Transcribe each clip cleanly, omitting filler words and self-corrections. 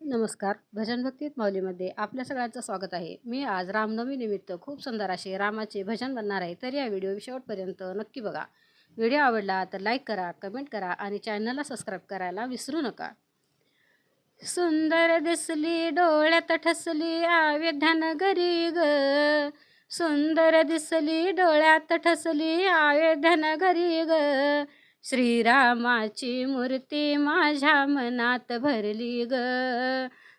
नमस्कार. भजन भक्तीत माऊलीमध्ये आपल्या सगळ्यांचं स्वागत आहे. मी आज रामनवमी निमित्त खूप सुंदर असे रामाचे भजन बनणार आहे. तर या व्हिडिओ शेवटपर्यंत नक्की बघा. व्हिडिओ आवडला तर लाईक करा, कमेंट करा आणि चॅनलला सबस्क्राईब करायला विसरू नका. सुंदर दिसली डोळ्यात ठसली अयोध्या नगरी ग. सुंदर दिसली डोळ्यात ठसली अयोध्या नगरी ग. श्रीरामाची मूर्ती माझ्या मनात भरली ग.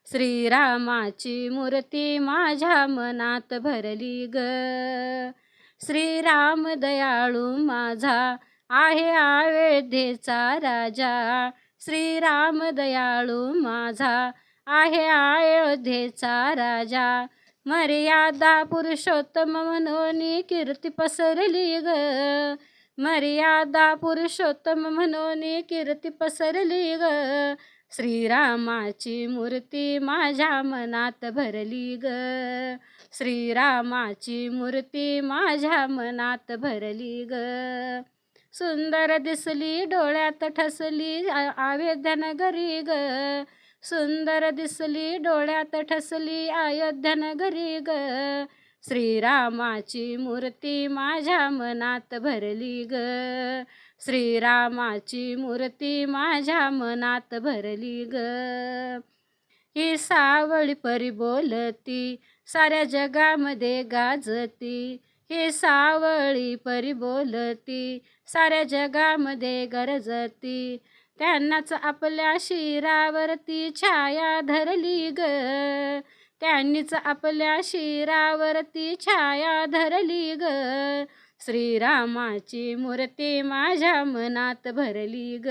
श्रीरामाची मूर्ती माझ्या मनात भरली ग. श्रीराम दयाळू माझा आहे अयोध्येचा राजा. श्रीराम दयाळू माझा आहे अयोध्येचा राजा. मर्यादा पुरुषोत्तम म्हणून कीर्ती पसरली ग. मर्यादा पुरुषोत्तम म्हणून कीर्ती पसरली ग. श्रीरामाची मूर्ती माझ्या मनात भरली ग. श्रीरामाची मूर्ती माझ्या मनात भरली ग. सुंदर दिसली डोळ्यात ठसली अयोध्या नगरी ग. सुंदर दिसली डोळ्यात ठसली अयोध्या नगरी ग. श्रीरामाची मूर्ती माझ्या मनात भरली ग. श्रीरामाची मूर्ती माझ्या मनात भरली ग. ही सावळी परी बोलती साऱ्या जगामध्ये गाजती. ही सावळी परी बोलती साऱ्या जगामध्ये गरजती. त्यांनाच आपल्या शिरावरती छाया धरली ग. त्यांनीच आपल्या शिरावरती छाया धरली ग. श्रीरामाची मूर्ती माझ्या मनात भरली ग.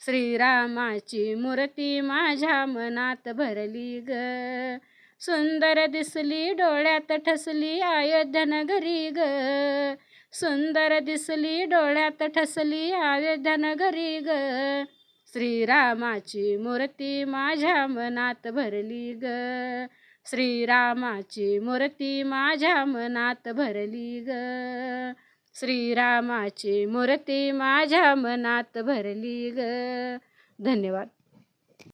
श्रीरामाची मूर्ती माझ्या मनात भरली ग. सुंदर दिसली डोळ्यात ठसली अयोध्या नगरी ग. सुंदर दिसली डोळ्यात ठसली अयोध्या नगरी ग. श्रीरामाची मूर्ती माझ्या मनात भरली ग. श्रीरामाची मूर्ती माझ्या मनात भरली ग. श्रीरामाची मूर्ती माझ्या मनात भरली ग. धन्यवाद.